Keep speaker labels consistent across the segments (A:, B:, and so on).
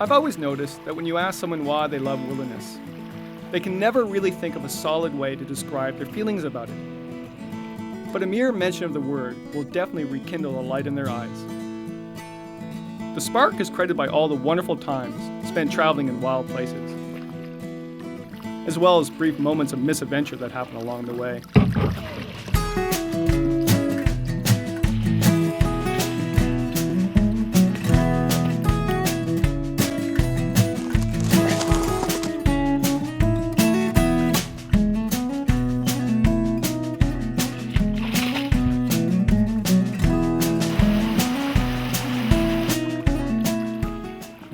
A: I've always noticed that when you ask someone why they love wilderness, they can never really think of a solid way to describe their feelings about it. But a mere mention of the word will definitely rekindle a light in their eyes. The spark is created by all the wonderful times spent traveling in wild places, as well as brief moments of misadventure that happen along the way.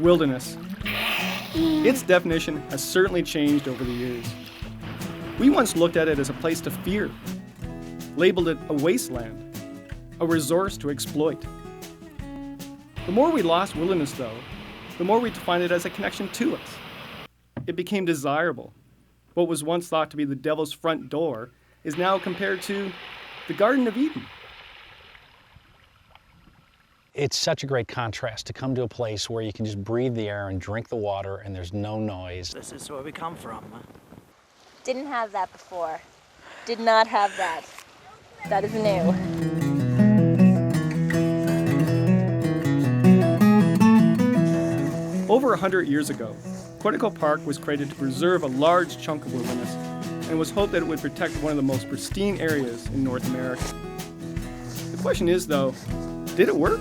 A: Wilderness. Its definition has certainly changed over the years. We once looked at it as a place to fear, labeled it a wasteland, a resource to exploit. The more we lost wilderness, though, the more we defined it as a connection to us. It became desirable. What was once thought to be the devil's front door is now compared to the Garden of Eden.
B: It's such a great contrast to come to a place where you can just breathe the air and drink the water and there's no noise.
C: This is where we come from.
D: Didn't have that before. Did not have that. That is new.
A: Over 100 years ago, Quetico Park was created to preserve a large chunk of wilderness and was hoped that it would protect one of the most pristine areas in North America. The question is, though, did it work?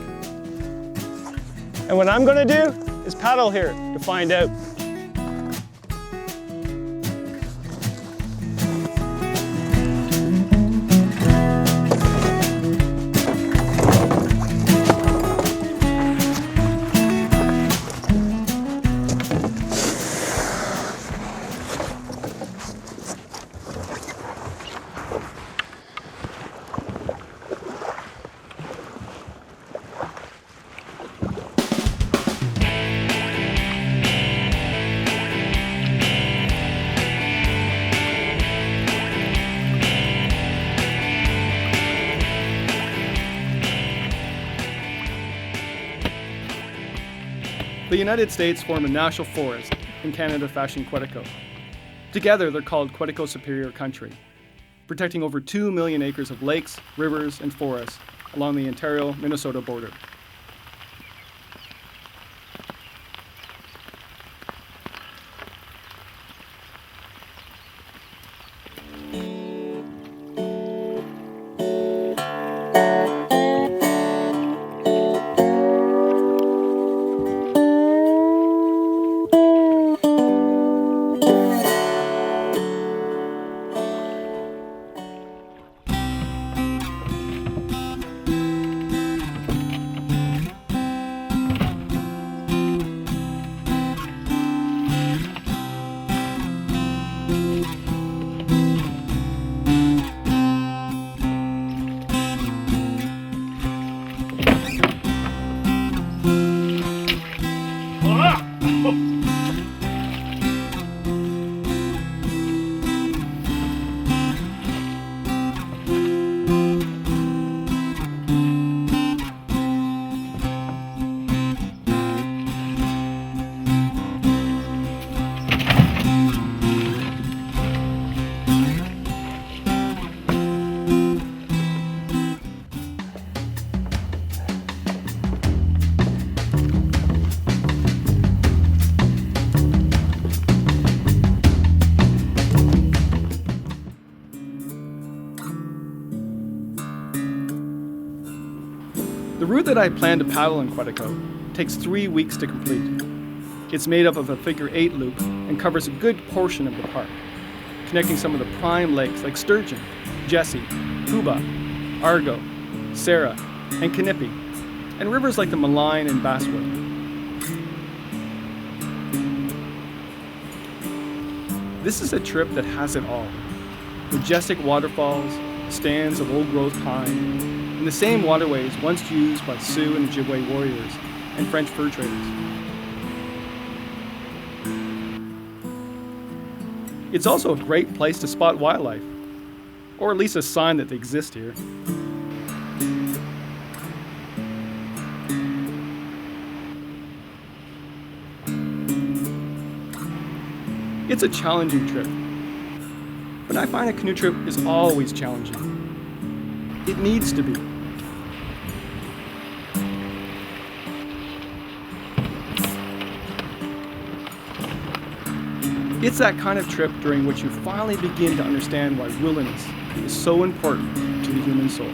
A: And what I'm gonna do is paddle here to find out. The United States formed a national forest, and Canada fashioned Quetico. Together, they're called Quetico Superior Country, protecting over 2 million acres of lakes, rivers, and forests along the Ontario-Minnesota border. The route that I plan to paddle in Quetico takes 3 weeks to complete. It's made up of a figure-8 loop and covers a good portion of the park, connecting some of the prime lakes like Sturgeon, Jessie, Cuba, Argo, Sarah, and Knippy, and rivers like the Malign and Basswood. This is a trip that has it all. Majestic waterfalls, stands of old-growth pine, the same waterways once used by Sioux and Ojibwe warriors and French fur traders. It's also a great place to spot wildlife, or at least a sign that they exist here. It's a challenging trip, but I find a canoe trip is always challenging. It needs to be. It's that kind of trip during which you finally begin to understand why wilderness is so important to the human soul.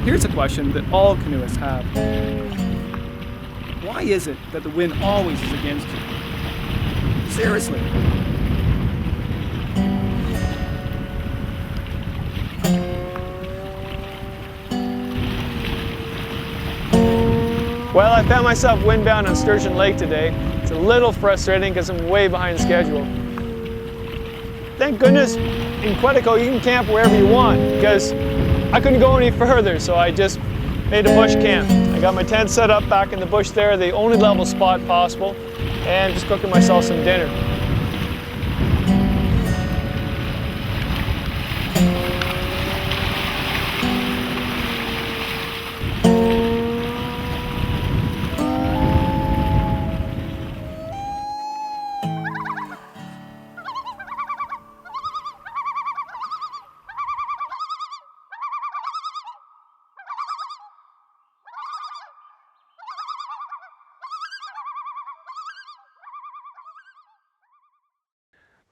A: Here's a question that all canoeists have. Why is it that the wind always is against you? Seriously.
C: Well, I found myself windbound on Sturgeon Lake today. It's a little frustrating because I'm way behind schedule. Thank goodness in Quetico you can camp wherever you want, because I couldn't go any further, so I just made a bush camp. I got my tent set up back in the bush there, the only level spot possible, and just cooking myself some dinner.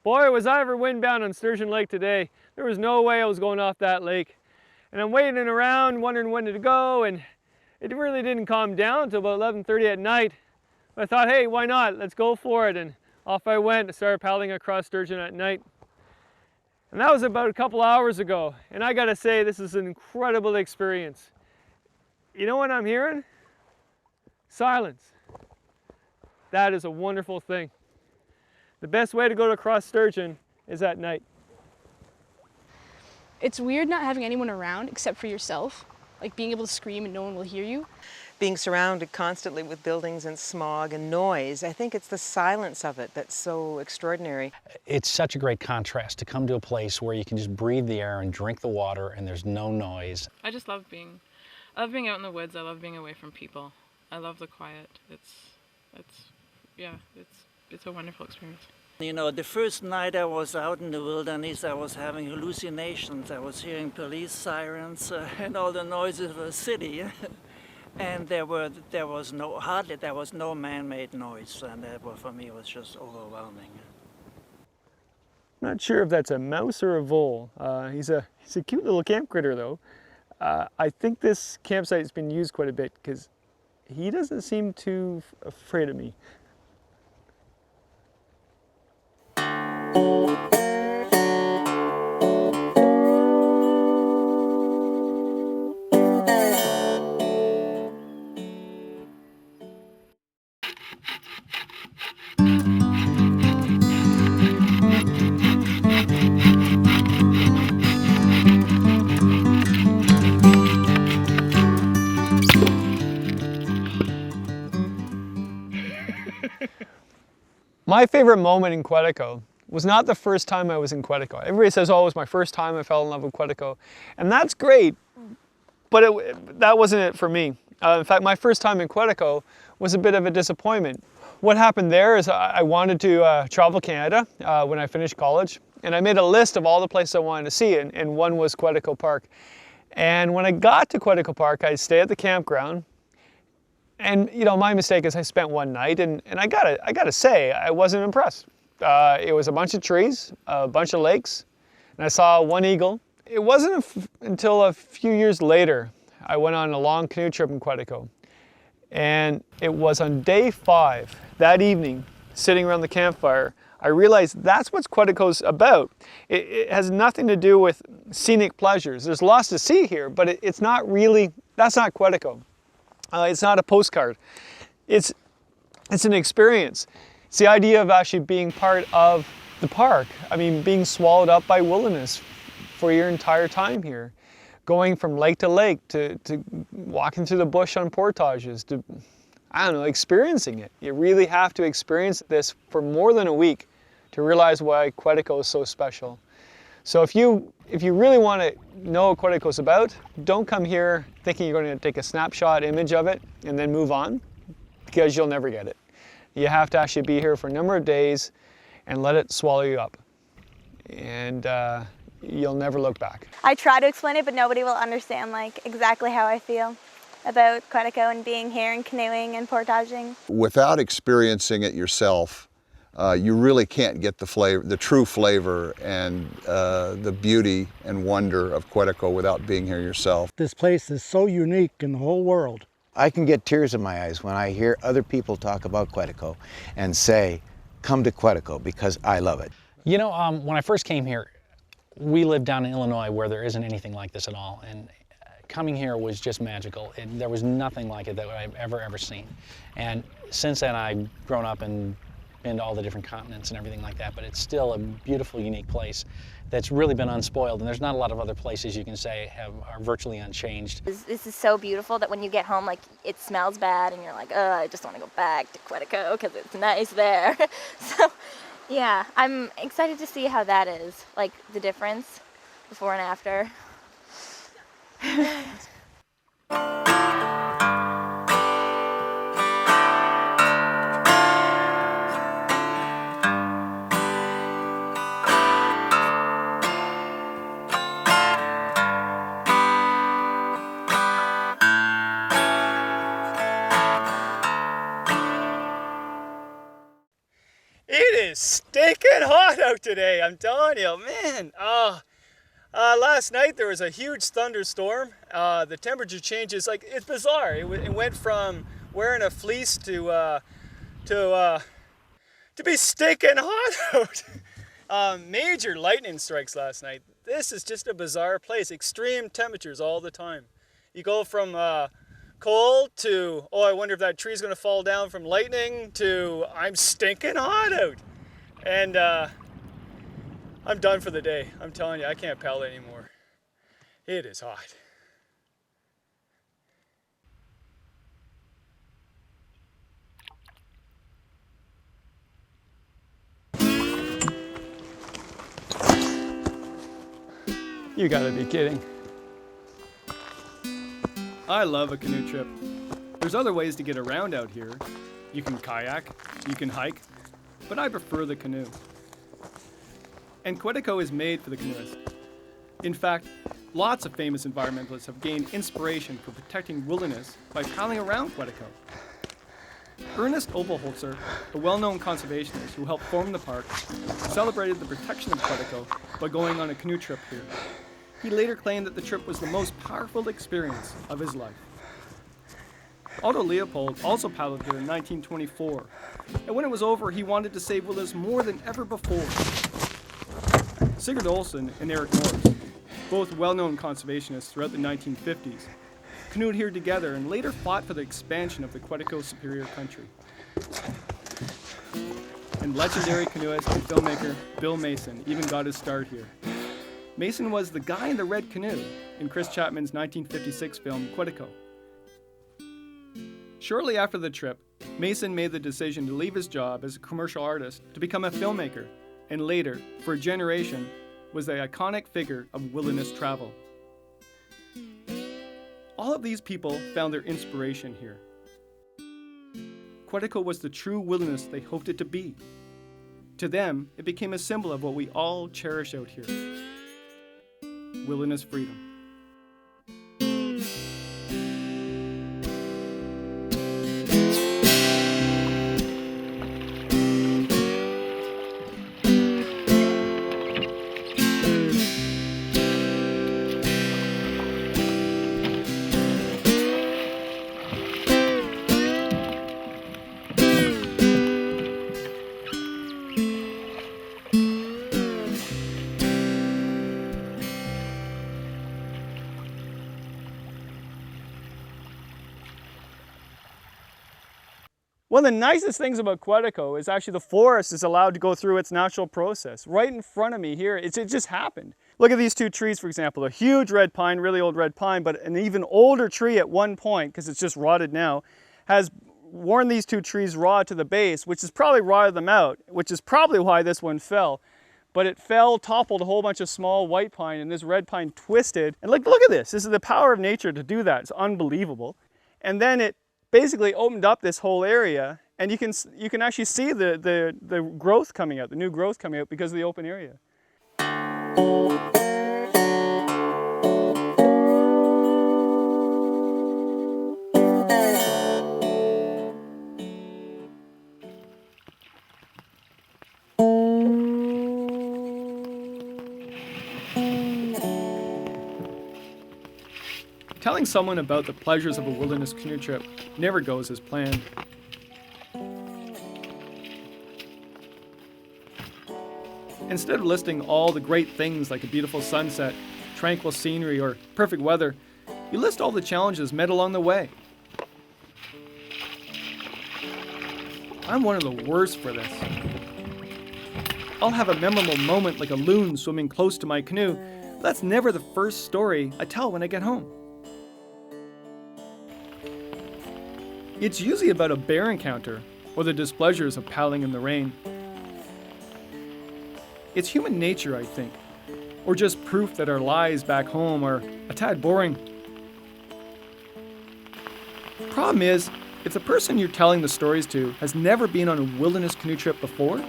C: Boy, was I ever windbound on Sturgeon Lake today. There was no way I was going off that lake. And I'm waiting around, wondering when to go, and it really didn't calm down until about 11:30 at night. But I thought, hey, why not? Let's go for it. And off I went and started paddling across Sturgeon at night. And that was about a couple hours ago. And I gotta say, this is an incredible experience. You know what I'm hearing? Silence. That is a wonderful thing. The best way to go across Sturgeon is at night.
E: It's weird not having anyone around except for yourself, like being able to scream and no one will hear you.
F: Being surrounded constantly with buildings and smog and noise, I think it's the silence of it that's so extraordinary.
B: It's such a great contrast to come to a place where you can just breathe the air and drink the water and there's no noise.
G: I just love being out in the woods. I love being away from people. I love the quiet. It's a wonderful experience.
H: You know, the first night I was out in the wilderness, I was having hallucinations. I was hearing police sirens and all the noises of the city. And there was no man-made noise, and that for me was just overwhelming.
C: I'm not sure if that's a mouse or a vole. He's a cute little camp critter though. I think this campsite's been used quite a bit because he doesn't seem too afraid of me. My favorite moment in Quetico was not the first time I was in Quetico. Everybody says, oh, it was my first time I fell in love with Quetico. And that's great, but that wasn't it for me. In fact, my first time in Quetico was a bit of a disappointment. What happened there is I wanted to travel Canada when I finished college, and I made a list of all the places I wanted to see, and one was Quetico Park. And when I got to Quetico Park, I'd stay at the campground. And you know, my mistake is I spent one night, and I gotta say, I wasn't impressed. It was a bunch of trees, a bunch of lakes, and I saw one eagle. It wasn't until a few years later I went on a long canoe trip in Quetico, and it was on day 5 that evening, sitting around the campfire, I realized that's what Quetico's about. It has nothing to do with scenic pleasures. There's lots to see here, but it's not really, that's not Quetico. It's not a postcard. It's an experience. It's the idea of actually being part of the park. I mean, being swallowed up by wilderness for your entire time here. Going from lake to lake, to walking through the bush on portages, to, I don't know, experiencing it. You really have to experience this for more than a week to realize why Quetico is so special. So if you really want to know what Quetico's about, don't come here thinking you're going to take a snapshot image of it and then move on, because you'll never get it. You have to actually be here for a number of days and let it swallow you up. And you'll never look back.
I: I try to explain it, but nobody will understand like exactly how I feel about Quetico and being here and canoeing and portaging.
J: Without experiencing it yourself, you really can't get the flavor, the true flavor and the beauty and wonder of Quetico without being here yourself.
K: This place is so unique in the whole world.
L: I can get tears in my eyes when I hear other people talk about Quetico and say, come to Quetico, because I love it.
B: You know, when I first came here, we lived down in Illinois where there isn't anything like this at all, and coming here was just magical. There was nothing like it that I've ever seen. And since then I've grown up and been to all the different continents and everything like that, but it's still a beautiful, unique place that's really been unspoiled, and there's not a lot of other places you can say are virtually unchanged.
D: This is so beautiful that when you get home, like, it smells bad and you're like, oh, I just want to go back to Quetico because it's nice there. So yeah, I'm excited to see how that is, like the difference before and after.
C: It is stinking hot out today, I'm telling you, man. Last night there was a huge thunderstorm. The temperature changes, like, it's bizarre. It went from wearing a fleece to be stinking hot out. Major lightning strikes last night. This is just a bizarre place. Extreme temperatures all the time. You go from cold to, oh, I wonder if that tree's gonna fall down from lightning, to I'm stinking hot out. And I'm done for the day. I'm telling you, I can't paddle anymore. It is hot. You gotta be kidding.
A: I love a canoe trip. There's other ways to get around out here. You can kayak, you can hike, but I prefer the canoe. And Quetico is made for the canoeist. In fact, lots of famous environmentalists have gained inspiration for protecting wilderness by paddling around Quetico. Ernest Oberholzer, a well-known conservationist who helped form the park, celebrated the protection of Quetico by going on a canoe trip here. He later claimed that the trip was the most powerful experience of his life. Otto Leopold also paddled here in 1924, and when it was over, he wanted to save wilderness more than ever before. Sigurd Olsen and Eric Norris, both well-known conservationists throughout the 1950s, canoed here together and later fought for the expansion of the Quetico Superior Country. And legendary canoeist and filmmaker Bill Mason even got his start here. Mason was the guy in the red canoe in Chris Chapman's 1956 film Quetico. Shortly after the trip, Mason made the decision to leave his job as a commercial artist to become a filmmaker, and later, for a generation, was the iconic figure of wilderness travel. All of these people found their inspiration here. Quetico was the true wilderness they hoped it to be. To them, it became a symbol of what we all cherish out here: wilderness freedom.
C: One of the nicest things about Quetico is actually the forest is allowed to go through its natural process. Right in front of me here, it just happened. Look at these two trees, for example, a huge red pine, really old red pine, but an even older tree at one point, because it's just rotted now, has worn these two trees raw to the base, which has probably rotted them out, which is probably why this one fell. But it fell, toppled a whole bunch of small white pine, and this red pine twisted. And look at this. This is the power of nature to do that. It's unbelievable. And then it basically opened up this whole area, and you can actually see the growth coming out, the new growth coming out because of the open area.
A: Telling someone about the pleasures of a wilderness canoe trip never goes as planned. Instead of listing all the great things like a beautiful sunset, tranquil scenery, or perfect weather, you list all the challenges met along the way. I'm one of the worst for this. I'll have a memorable moment like a loon swimming close to my canoe, but that's never the first story I tell when I get home. It's usually about a bear encounter or the displeasures of paddling in the rain. It's human nature, I think, or just proof that our lives back home are a tad boring. Problem is, if the person you're telling the stories to has never been on a wilderness canoe trip before,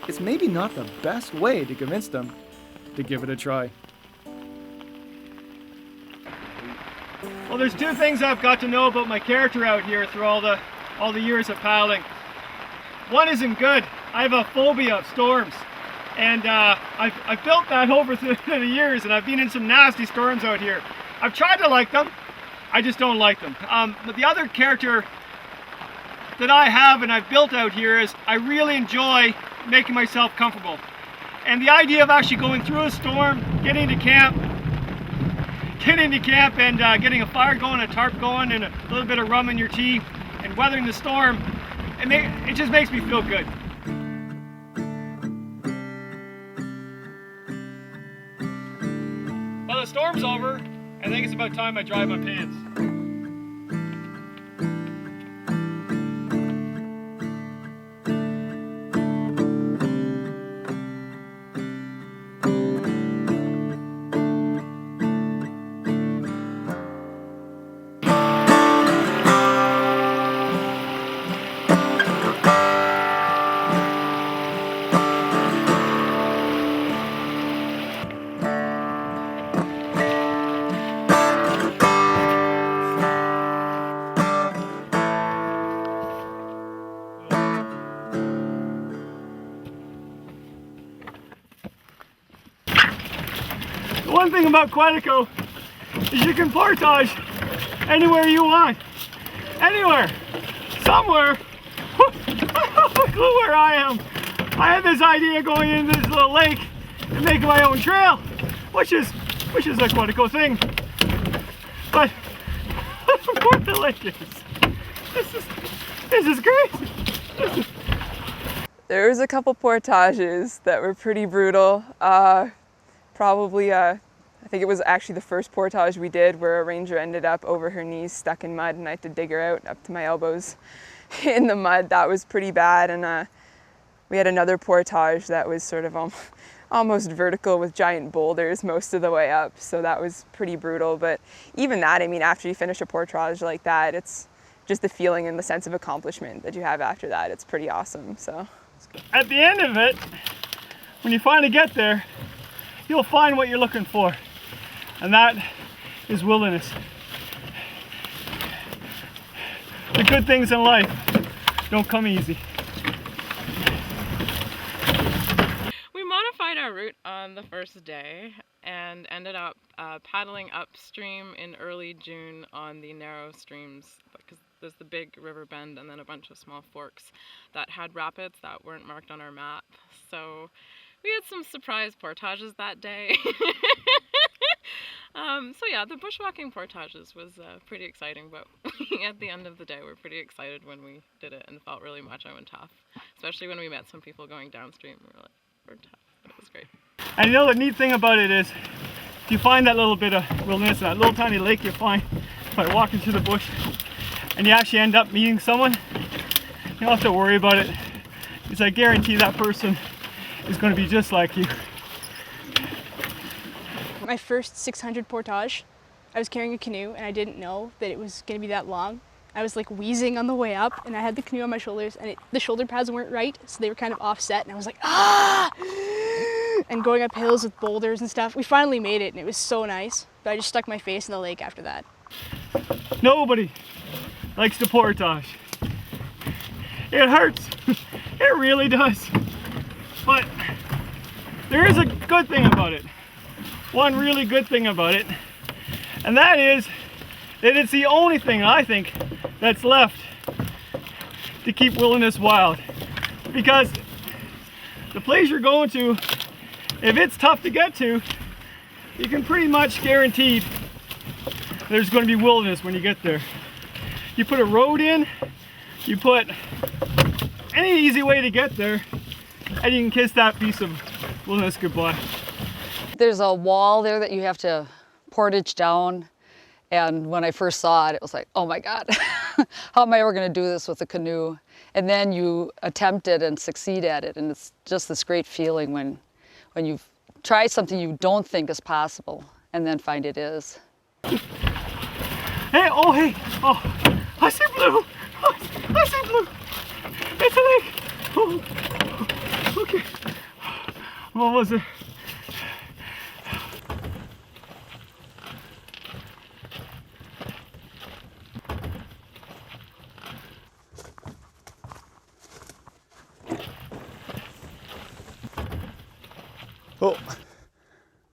A: it's maybe not the best way to convince them to give it a try.
C: Well, there's two things I've got to know about my character out here through all the years of paddling. One isn't good. I have a phobia of storms, and I've built that over the years, and I've been in some nasty storms out here. I've tried to like them, I just don't like them. But the other character that I have and I've built out here is I really enjoy making myself comfortable. And the idea of actually going through a storm, getting to camp and getting a fire going, a tarp going, and a little bit of rum in your tea, and weathering the storm, it just makes me feel good. Well, the storm's over. I think it's about time I dry my pants. The one thing about Quetico is you can portage anywhere you want. Anywhere. Somewhere. No clue where I am. I had this idea going into this little lake and making my own trail, which is a Quetico thing. But where the lake is. This is crazy.
M: There was a couple portages that were pretty brutal. Probably, I think it was actually the first portage we did where a ranger ended up over her knees stuck in mud and I had to dig her out up to my elbows in the mud. That was pretty bad. And we had another portage that was sort of almost vertical with giant boulders most of the way up. So that was pretty brutal. But even that, I mean, after you finish a portage like that, it's just the feeling and the sense of accomplishment that you have after that. It's pretty awesome. So
C: at the end of it, when you finally get there, you'll find what you're looking for, and that is wilderness. The good things in life don't come easy.
G: We modified our route on the first day and ended up paddling upstream in early June on the narrow streams, because there's the big river bend and then a bunch of small forks that had rapids that weren't marked on our map. So we had some surprise portages that day. So yeah, the bushwalking portages was pretty exciting, but at the end of the day, we're pretty excited when we did it and felt really macho and tough, especially when we met some people going downstream. We were like, we're tough. It was great.
C: And you know the neat thing about it is, if you find that little bit of wilderness, that little tiny lake you find by walking through the bush, and you actually end up meeting someone, you don't have to worry about it, because I guarantee that person is going to be just like you.
E: My first 600 portage, I was carrying a canoe and I didn't know that it was going to be that long. I was like wheezing on the way up and I had the canoe on my shoulders and the shoulder pads weren't right, so they were kind of offset and I was like, ah! And going up hills with boulders and stuff. We finally made it and it was so nice, but I just stuck my face in the lake after that.
C: Nobody likes to portage. It hurts. It really does. But there is a good thing about it. One really good thing about it, and that is that it's the only thing I think that's left to keep wilderness wild. Because the place you're going to, if it's tough to get to, you can pretty much guarantee there's going to be wilderness when you get there. You put a road in, you put any easy way to get there, and you can kiss that piece of wilderness goodbye.
N: There's a wall there that you have to portage down, and when I first saw it, it was like, oh my God, how am I ever going to do this with a canoe? And then you attempt it and succeed at it, and it's just this great feeling when you've tried something you don't think is possible and then find it is.
C: Hey, oh, I see blue. I see blue. It's a lake. Oh, okay. What was it?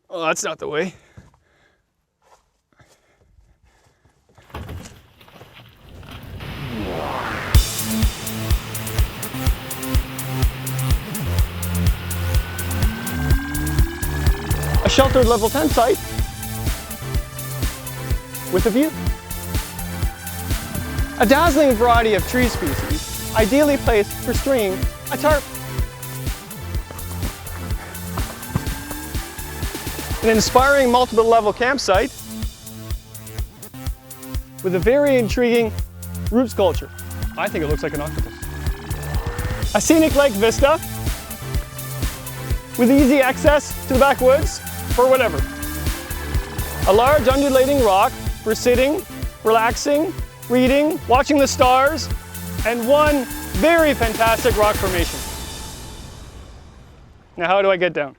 C: Oh, that's not the way. A sheltered level 10 site with a view. A dazzling variety of tree species, ideally placed for stringing a tarp. An inspiring multiple level campsite with a very intriguing root sculpture. I think it looks like an octopus. A scenic lake vista with easy access to the backwoods for whatever. A large undulating rock for sitting, relaxing, reading, watching the stars, and one very fantastic rock formation. Now how do I get down?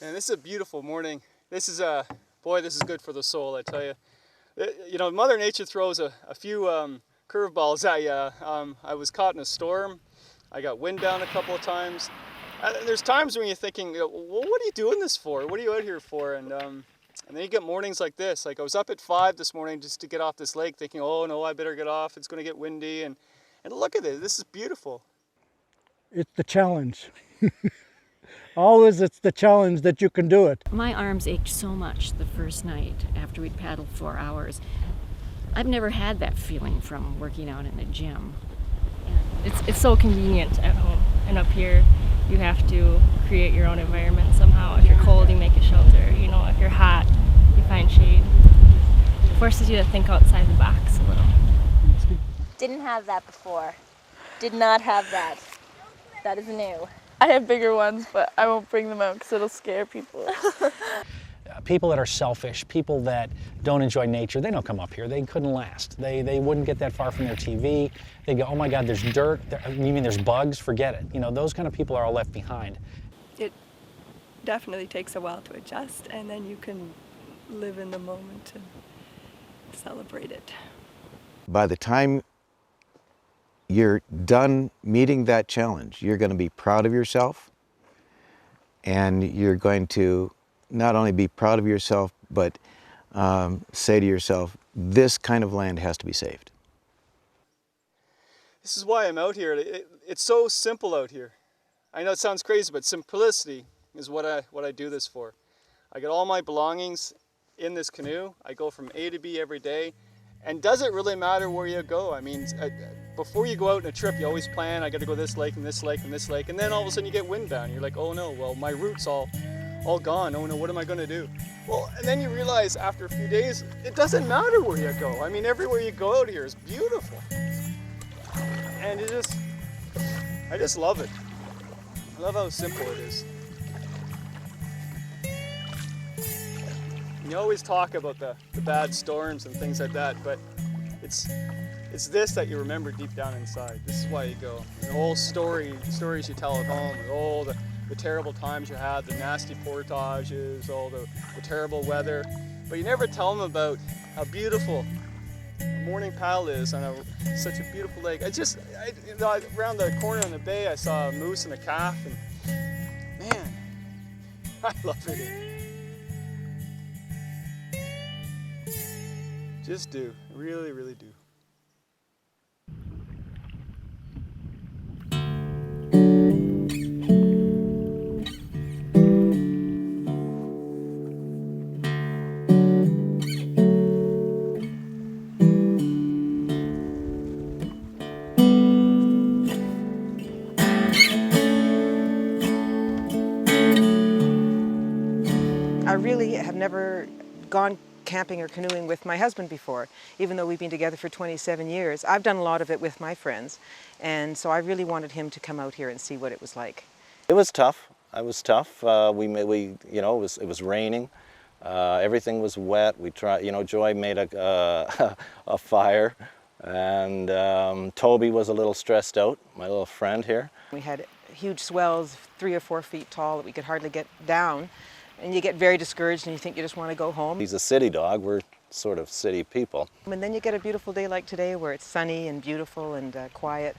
C: And this is a beautiful morning. This is boy, this is good for the soul, I tell you. You know, Mother Nature throws a few curveballs at you. I was caught in a storm. I got wind down a couple of times. There's times when you're thinking, well, what are you doing this for? What are you out here for? And then you get mornings like this. Like I was up at 5 this morning just to get off this lake, thinking, oh no, I better get off. It's going to get windy. And look at this. This is beautiful.
K: It's the challenge. Always it's the challenge that you can do it.
O: My arms ached so much the first night after we'd paddled 4 hours. I've never had that feeling from working out in a gym.
P: It's so convenient at home, and up here you have to create your own environment somehow. If you're cold, you make a shelter. You know, if you're hot, you find shade. It forces you to think outside the box a little.
D: Didn't have that before. Did not have that. That is new.
Q: I have bigger ones, but I won't bring them out because it'll scare people.
B: People that are selfish, people that don't enjoy nature, they don't come up here. They couldn't last. They wouldn't get that far from their TV. They'd go, oh my God, there's dirt. You mean there's bugs? Forget it. You know, those kind of people are all left behind.
Q: It definitely takes a while to adjust, and then you can live in the moment and celebrate it.
L: By the time you're done meeting that challenge, you're going to be proud of yourself, and you're going to not only be proud of yourself, but say to yourself, this kind of land has to be saved.
C: This is why I'm out here. It's so simple out here. I know it sounds crazy, but simplicity is what I do this for. I get all my belongings in this canoe. I go from A to B every day. And does it really matter where you go? I mean, before you go out on a trip, you always plan, I got to go this lake and this lake and this lake. And then all of a sudden you get windbound. You're like, oh no, well, my route's all gone. Oh no, what am I going to do? Well, and then you realize after a few days, it doesn't matter where you go. I mean, everywhere you go out here is beautiful. And I just love it. I love how simple it is. You always talk about the bad storms and things like that, but it's this that you remember deep down inside. This is why you go. The whole stories you tell at home, all the terrible times you had, the nasty portages, all the terrible weather, but you never tell them about how beautiful morning paddle is on such a beautiful lake. Around the corner in the bay, I saw a moose and a calf, and man, I love it here. Just do, really, really do.
F: I really have never gone camping or canoeing with my husband before, even though we've been together for 27 years. I've done a lot of it with my friends, and so I really wanted him to come out here and see what it was like.
R: It was tough. It was tough. It was raining. Everything was wet. We tried. Joy made a fire, and Toby was a little stressed out. My little friend here. We had huge swells, 3 or 4 feet tall, that we could hardly get down. And you get very discouraged and you think you just want to go home. He's a city dog. We're sort of city people.
F: And then you get a beautiful day like today where it's sunny and beautiful and quiet.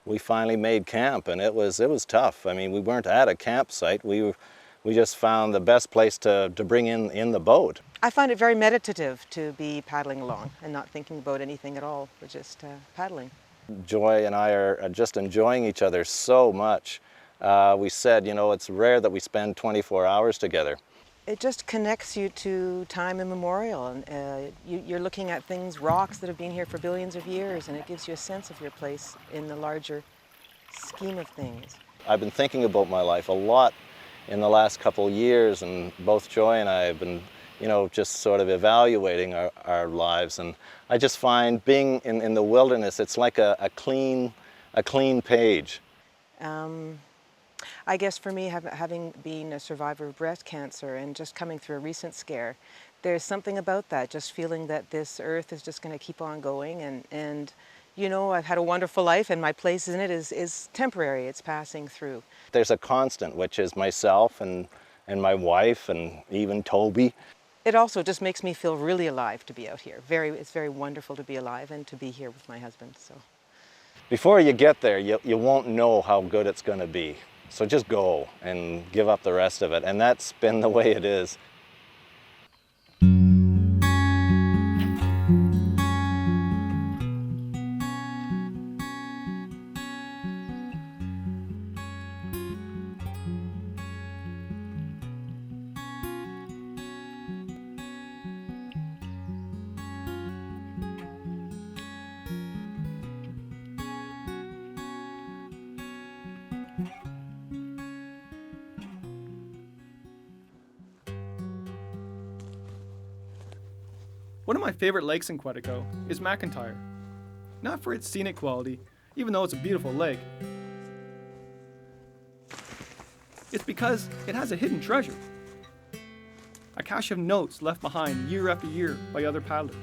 R: We finally made camp, and it was tough. I mean, we weren't at a campsite. We just found the best place to bring in the boat.
F: I find it very meditative to be paddling along and not thinking about anything at all. We're just paddling.
R: Joy and I are just enjoying each other so much. We said, it's rare that we spend 24 hours together.
F: It just connects you to time immemorial, and you're looking at things, rocks that have been here for billions of years, and it gives you a sense of your place in the larger scheme of things.
R: I've been thinking about my life a lot in the last couple of years, and both Joy and I have been, just sort of evaluating our lives, and I just find being in the wilderness, it's like a clean page.
F: I guess for me, having been a survivor of breast cancer and just coming through a recent scare, there's something about that, just feeling that this earth is just going to keep on going, and I've had a wonderful life, and my place in it is temporary. It's passing through.
R: There's a constant, which is myself and my wife and even Toby.
F: It also just makes me feel really alive to be out here. It's very wonderful to be alive and to be here with my husband. So,
R: before you get there, you won't know how good it's going to be. So just go and give up the rest of it, and that's been the way it is.
A: One of my favorite lakes in Quetico is McIntyre. Not for its scenic quality, even though it's a beautiful lake. It's because it has a hidden treasure. A cache of notes left behind year after year by other paddlers.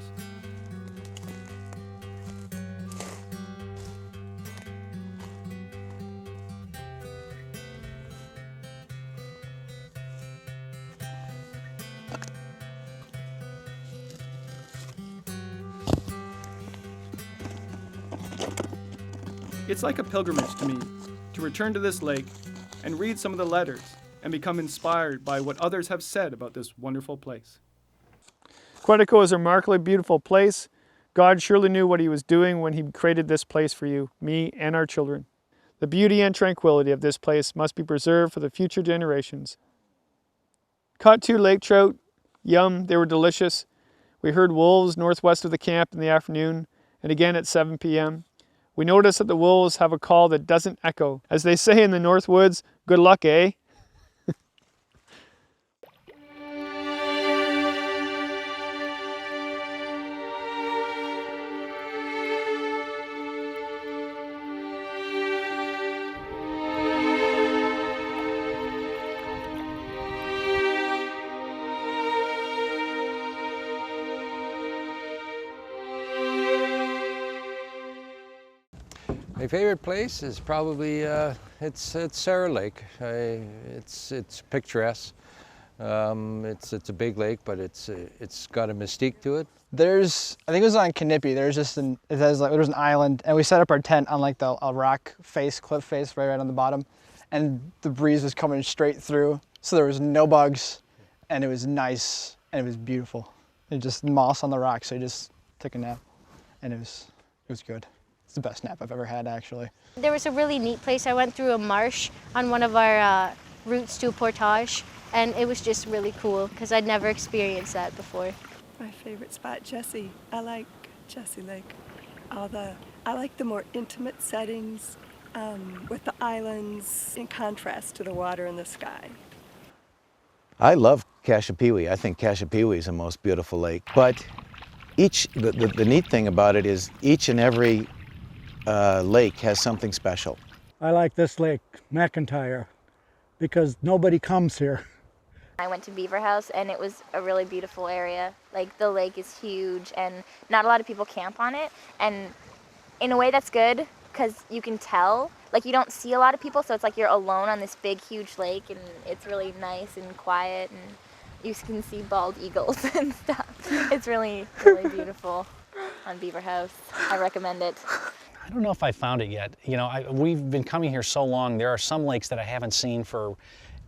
A: It's like a pilgrimage to me to return to this lake and read some of the letters and become inspired by what others have said about this wonderful place.
C: Quetico is a remarkably beautiful place. God surely knew what he was doing when he created this place for you, me, and our children. The beauty and tranquility of this place must be preserved for the future generations. Caught 2 lake trout. Yum, they were delicious. We heard wolves northwest of the camp in the afternoon and again at 7 p.m. We noticed that the wolves have a call that doesn't echo. As they say in the North Woods, good luck, eh?
S: My favorite place is probably it's Sarah Lake. It's picturesque. It's a big lake, but it's got a mystique to it.
T: I think it was on Knippy. There was an island, and we set up our tent on like a rock face, cliff face, right on the bottom, and the breeze was coming straight through, so there was no bugs, and it was nice and it was beautiful. It just moss on the rocks, so I just took a nap, and it was good. It's the best nap I've ever had, actually.
D: There was a really neat place. I went through a marsh on one of our routes to a portage, and it was just really cool because I'd never experienced that before.
Q: My favorite spot, Jessie. I like Jessie Lake. I like the more intimate settings with the islands in contrast to the water and the sky.
L: I love Cassiopeia. I think Cassiopeia is the most beautiful lake. But the neat thing about it is each and every lake has something special.
K: I like this lake, McIntyre, because nobody comes here.
D: I went to Beaver House, and it was a really beautiful area. Like, the lake is huge, and not a lot of people camp on it. And in a way, that's good, because you can tell. Like, you don't see a lot of people, so it's like you're alone on this big, huge lake, and it's really nice and quiet, and you can see bald eagles and stuff. It's really, really beautiful on Beaver House. I recommend it.
B: I don't know if I found it yet. You know, we've been coming here so long, there are some lakes that I haven't seen for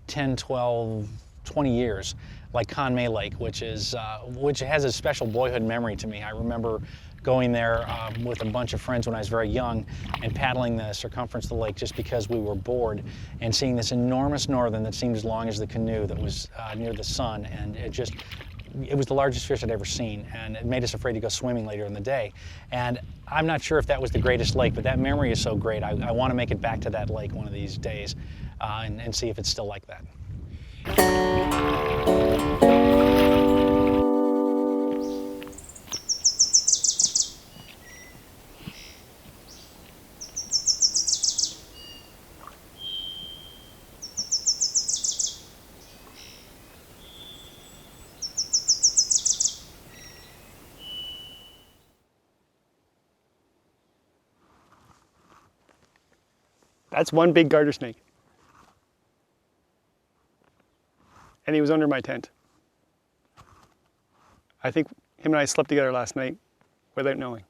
B: 10, 12, 20 years, like Conmay Lake, which has a special boyhood memory to me. I remember going there with a bunch of friends when I was very young and paddling the circumference of the lake just because we were bored, and seeing this enormous northern that seemed as long as the canoe that was near the sun, and it was the largest fish I'd ever seen, and it made us afraid to go swimming later in the day. And I'm not sure if that was the greatest lake, but that memory is so great. I want to make it back to that lake one of these days and see if it's still like that.
C: That's one big garter snake. And he was under my tent. I think him and I slept together last night without knowing.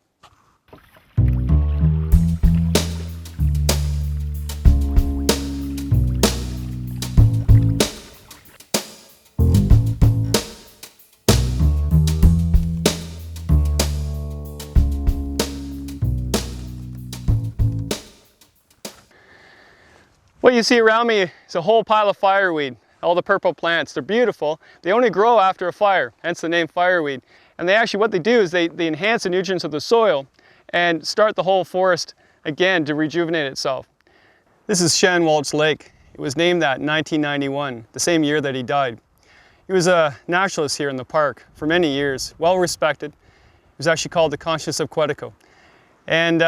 C: What you see around me is a whole pile of fireweed. All the purple plants, they're beautiful. They only grow after a fire, hence the name fireweed. And what they do is they enhance the nutrients of the soil and start the whole forest again to rejuvenate itself. This is Shanwalt's Lake. It was named that in 1991, the same year that he died. He was a naturalist here in the park for many years, well respected. He was actually called the Conscience of Quetico. And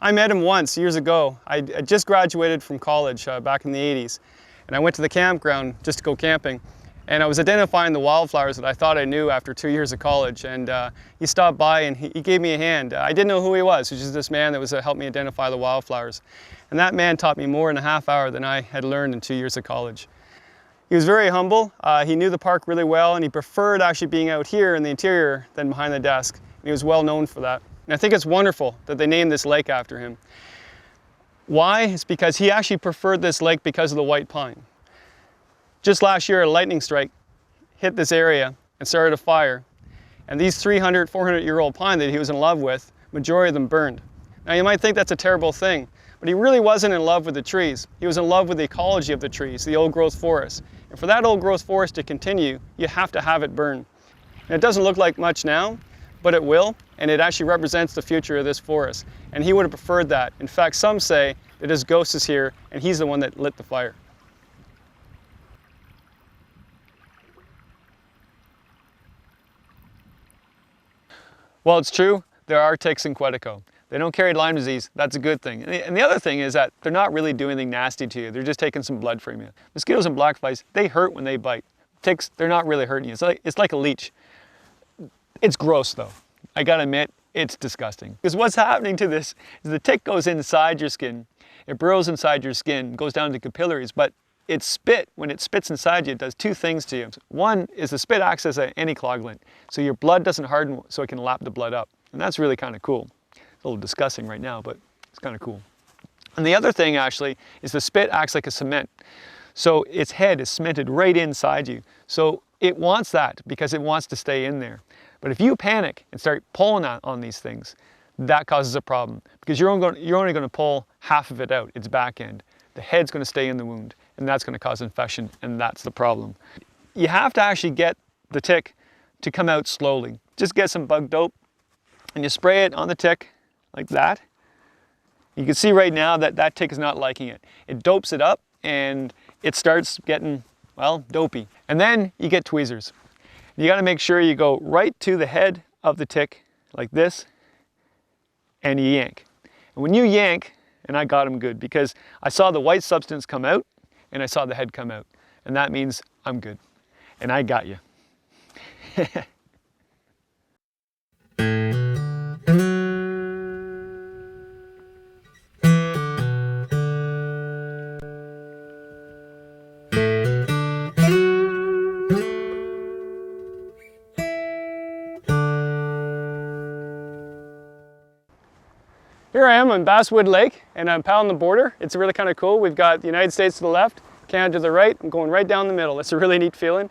C: I met him once years ago. I just graduated from college back in the 80s. And I went to the campground just to go camping.
A: and I was identifying the wildflowers that I thought I knew after 2 years of college, and he stopped by and he gave me a hand. I didn't know who he was. He was just this man that was helped me identify the wildflowers. And that man taught me more in a half hour than I had learned in 2 years of college. He was very humble. He knew the park really well, and he preferred actually being out here in the interior than behind the desk. And he was well known for that. And I think it's wonderful that they named this lake after him. Why? It's because he actually preferred this lake because of the white pine. Just last year, a lightning strike hit this area and started a fire. And these 300, 400-year-old pine that he was in love with, majority of them burned. Now you might think that's a terrible thing, but he really wasn't in love with the trees. He was in love with the ecology of the trees, the old growth forest. And for that old growth forest to continue, you have to have it burn. And it doesn't look like much now, but it will, and it actually represents the future of this forest. And he would have preferred that. In fact, some say that his ghost is here and he's the one that lit the fire. Well, it's true, there are ticks in Quetico. They don't carry Lyme disease, that's a good thing. And the other thing is that they're not really doing anything nasty to you, they're just taking some blood from you. Mosquitoes and blackflies, they hurt when they bite. Ticks, they're not really hurting you. It's like a leech. It's gross though. I gotta admit, it's disgusting. Because what's happening to this is the tick goes inside your skin, it burrows inside your skin, goes down to capillaries, but its spit, when it spits inside you, it does two things to you. One is the spit acts as an anticoagulant, so your blood doesn't harden so it can lap the blood up. And that's really kind of cool. It's a little disgusting right now, but it's kind of cool. And the other thing actually is the spit acts like a cement. So its head is cemented right inside you. So it wants that because it wants to stay in there. But if you panic and start pulling on these things, that causes a problem because you're only going to pull half of it out, its back end. The head's going to stay in the wound, and that's going to cause infection, and that's the problem. You have to actually get the tick to come out slowly. Just get some bug dope, and you spray it on the tick like that. You can see right now that that tick is not liking it. It dopes it up, and it starts getting, well, dopey. And then you get tweezers. You got to make sure you go right to the head of the tick like this, and you yank. And when you yank, and I got him good because I saw the white substance come out and I saw the head come out. And that means I'm good. And I got you. Here I am on Basswood Lake, and I'm paddling the border. It's really kind of cool. We've got the United States to the left, Canada to the right. I'm going right down the middle. It's a really neat feeling.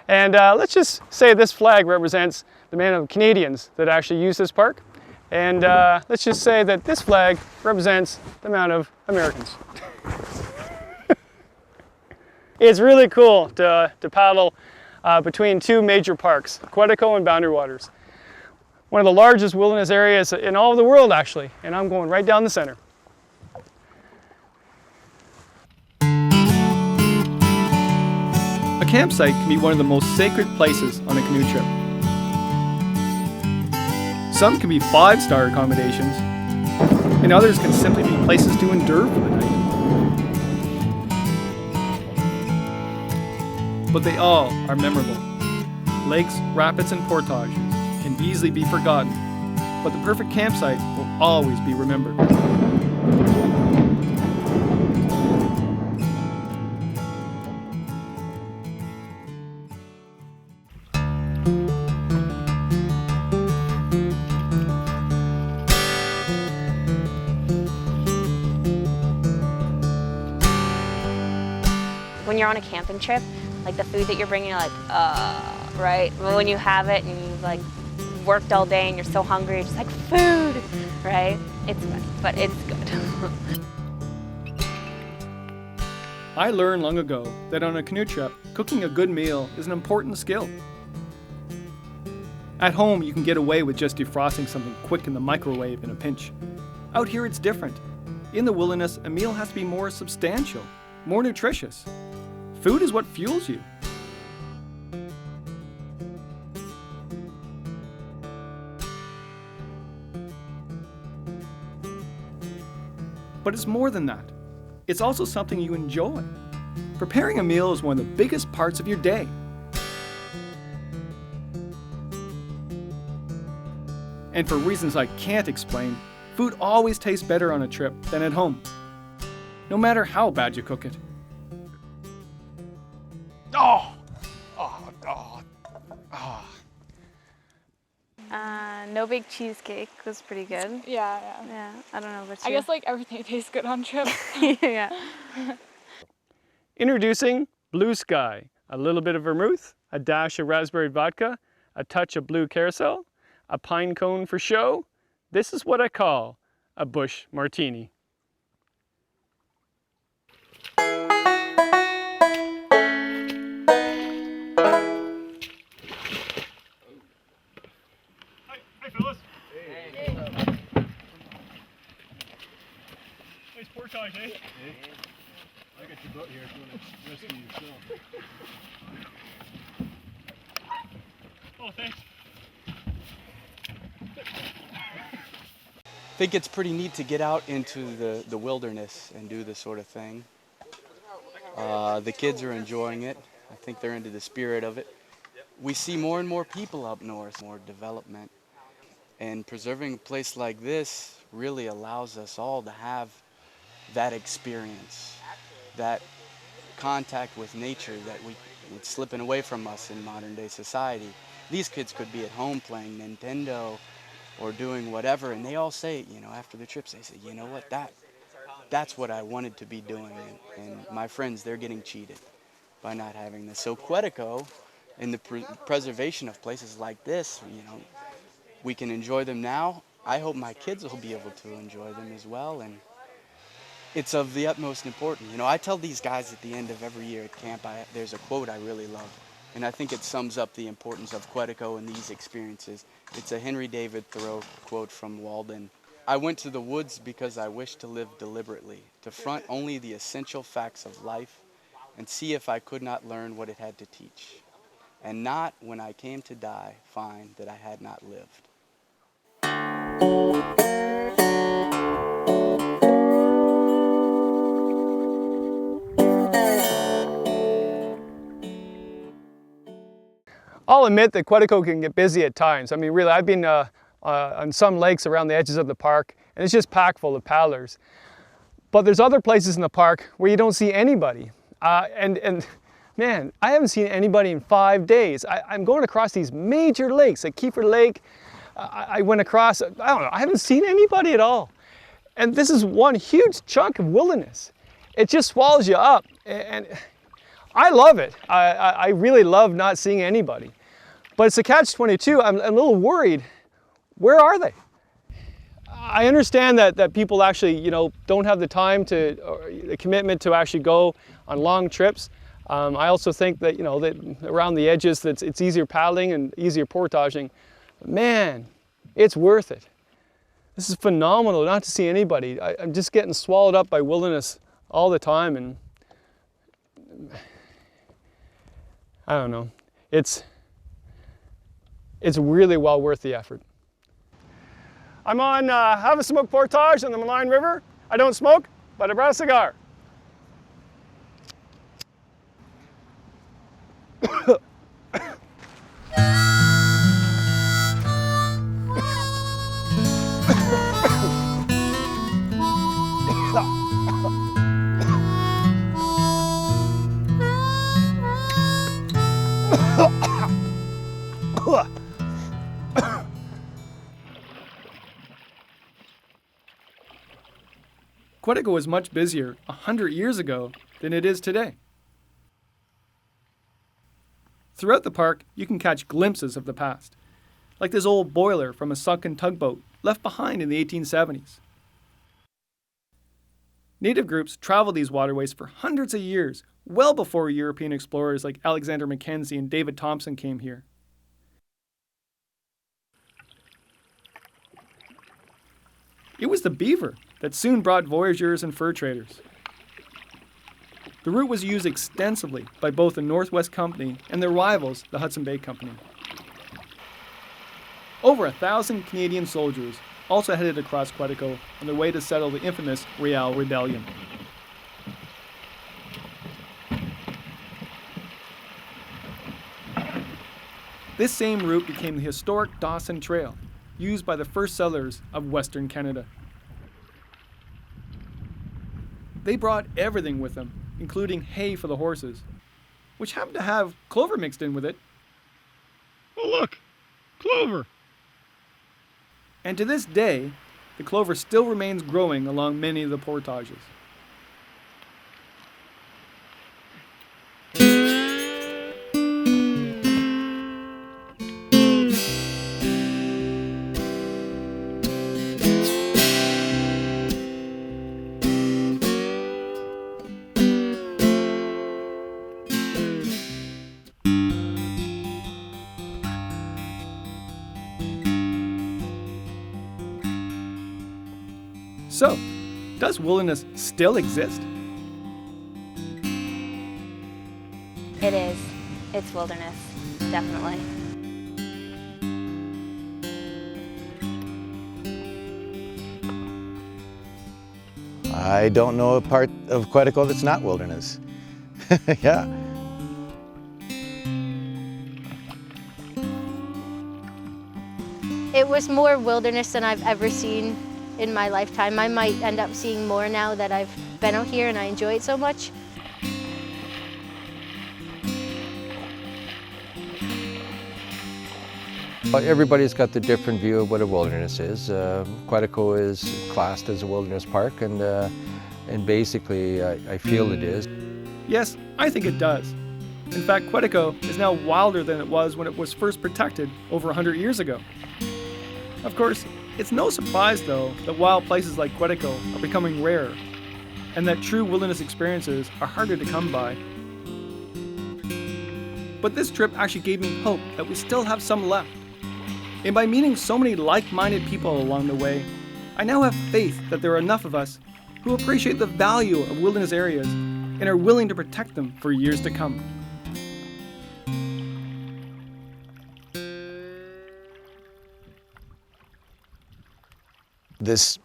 A: And let's just say this flag represents the amount of Canadians that actually use this park. And let's just say that this flag represents the amount of Americans. It's really cool to paddle between two major parks, Quetico and Boundary Waters. One of the largest wilderness areas in all of the world, actually, and I'm going right down the center. A campsite can be one of the most sacred places on a canoe trip. Some can be 5-star accommodations, and others can simply be places to endure for the night. But they all are memorable. Lakes, rapids, and portages can easily be forgotten, but the perfect campsite will always be remembered.
I: When you're on a camping trip, like the food that you're bringing, you're like, right? But when you have it and you've like worked all day and you're so hungry, you're just like, food, right? It's funny, but it's good.
A: I learned long ago that on a canoe trip, cooking a good meal is an important skill. At home, you can get away with just defrosting something quick in the microwave in a pinch. Out here, it's different. In the wilderness, a meal has to be more substantial, more nutritious. Food is what fuels you. But it's more than that. It's also something you enjoy. Preparing a meal is one of the biggest parts of your day. And for reasons I can't explain, food always tastes better on a trip than at home, no matter how bad you cook it.
I: No bake cheesecake was pretty good.
E: Yeah.
I: Yeah, I don't know about
E: I
I: you.
E: guess like everything tastes good on trip.
I: Yeah.
A: Introducing Blue Sky, a little bit of vermouth, a dash of raspberry vodka, a touch of blue carousel, a pine cone for show. This is what I call a bush martini. Hi fellas. Hey. Nice portage, eh? Hey. I got your boat here if you want to rescue yourself. Oh, thanks.
U: I think it's pretty neat to get out into the wilderness and do this sort of thing. The kids are enjoying it. I think they're into the spirit of it. We see more and more people up north, more development. And preserving a place like this really allows us all to have that experience, that contact with nature that it's slipping away from us in modern day society. These kids could be at home playing Nintendo or doing whatever, and they all say, you know, after the trips, they say, you know what, that's what I wanted to be doing, and my friends, they're getting cheated by not having this. So Quetico, in the preservation of places like this, you know, we can enjoy them now. I hope my kids will be able to enjoy them as well, and it's of the utmost importance. You know, I tell these guys at the end of every year at camp, there's a quote I really love, and I think it sums up the importance of Quetico and these experiences. It's a Henry David Thoreau quote from Walden. I went to the woods because I wished to live deliberately, to front only the essential facts of life and see if I could not learn what it had to teach, and not, when I came to die, find that I had not lived.
C: I'll admit that Quetico can get busy at times. I mean, really, I've been on some lakes around the edges of the park, and it's just packed full of paddlers. But there's other places in the park where you don't see anybody. And man, I haven't seen anybody in 5 days. I'm going across these major lakes, like Kiefer Lake. I went across, I don't know, I haven't seen anybody at all. And this is one huge chunk of wilderness. It just swallows you up. And I love it. I really love not seeing anybody. But it's a catch-22. I'm a little worried. Where are they? I understand that people actually, you know, don't have the time to, or the commitment to actually go on long trips. I also think that, you know, that around the edges that it's easier paddling and easier portaging. Man, it's worth it. This is phenomenal not to see anybody. I'm just getting swallowed up by wilderness all the time, and I don't know. It's really well worth the effort. I'm on Have a Smoke Portage on the Malign River. I don't smoke, but I brought a cigar.
A: Quetico was much busier 100 years ago than it is today. Throughout the park, you can catch glimpses of the past, like this old boiler from a sunken tugboat left behind in the 1870s. Native groups traveled these waterways for hundreds of years, well before European explorers like Alexander Mackenzie and David Thompson came here. It was the beaver that soon brought voyageurs and fur traders. The route was used extensively by both the Northwest Company and their rivals, the Hudson Bay Company. Over 1,000 Canadian soldiers also headed across Quetico on their way to settle the infamous Riel Rebellion. This same route became the historic Dawson Trail, used by the first settlers of Western Canada. They brought everything with them, including hay for the horses, which happened to have clover mixed in with it.
H: Oh look, clover!
A: And to this day, the clover still remains growing along many of the portages. So, does wilderness still exist?
I: It is. It's wilderness, definitely.
L: I don't know a part of Quetico that's not wilderness. Yeah.
V: It was more wilderness than I've ever seen in my lifetime. I might end up seeing more now that I've been out here and I enjoy it so much.
S: Everybody's got the different view of what a wilderness is. Quetico is classed as a wilderness park, and basically I feel it is.
A: Yes, I think it does. In fact, Quetico is now wilder than it was when it was first protected over 100 years ago. Of course, it's no surprise, though, that wild places like Quetico are becoming rarer, and that true wilderness experiences are harder to come by. But this trip actually gave me hope that we still have some left. And by meeting so many like-minded people along the way, I now have faith that there are enough of us who appreciate the value of wilderness areas and are willing to protect them for years to come.
L: This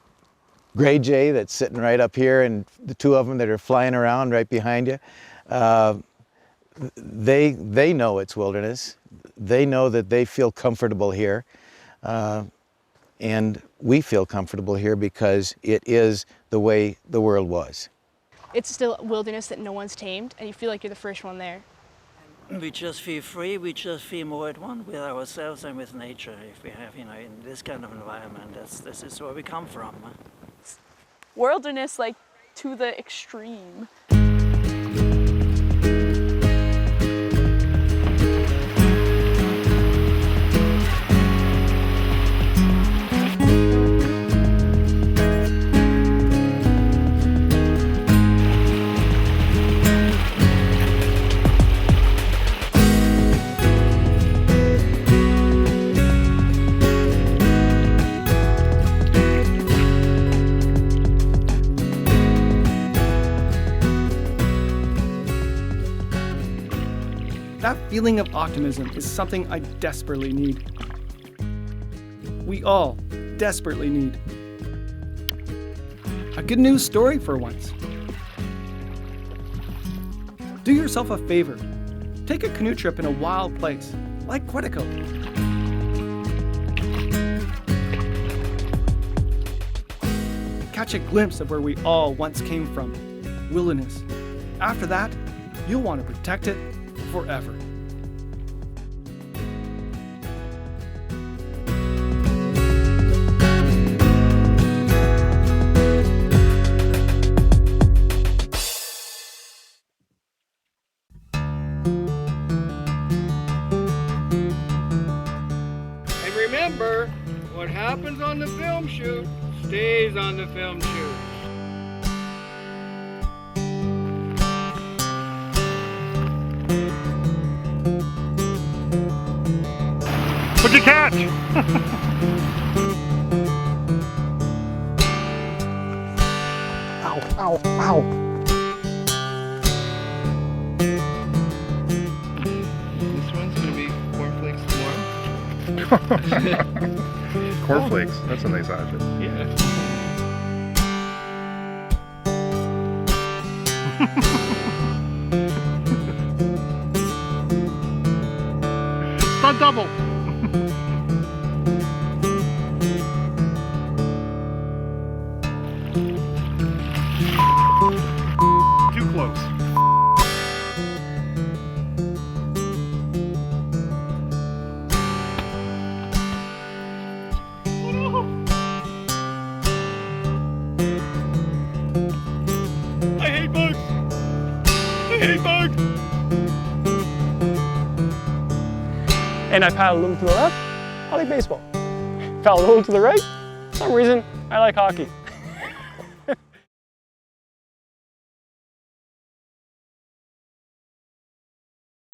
L: gray jay that's sitting right up here, and the two of them that are flying around right behind you, they know it's wilderness. They know that they feel comfortable here, and we feel comfortable here because it is the way the world was.
E: It's still wilderness that no one's tamed, and you feel like you're the first one there.
W: We just feel free, we just feel more at one with ourselves and with nature if we have, in this kind of environment. This is where we come from.
E: Wilderness, like, to the extreme.
A: That feeling of optimism is something I desperately need. We all desperately need. A good news story for once. Do yourself a favor. Take a canoe trip in a wild place, like Quetico. Catch a glimpse of where we all once came from, wilderness. After that, you'll want to protect it forever.
H: And remember, what happens on the film shoot stays on the film shoot. What'd you catch?
T: Ow, ow, ow.
X: This one's gonna be cornflakes tomorrow.
H: Cornflakes, that's a nice outfit. Yeah. Stunt double.
A: Too close. I hate bugs. I hate bugs.
C: And I paddle a little to the left, I like baseball. Paddle a little to the right, for some reason, I like hockey.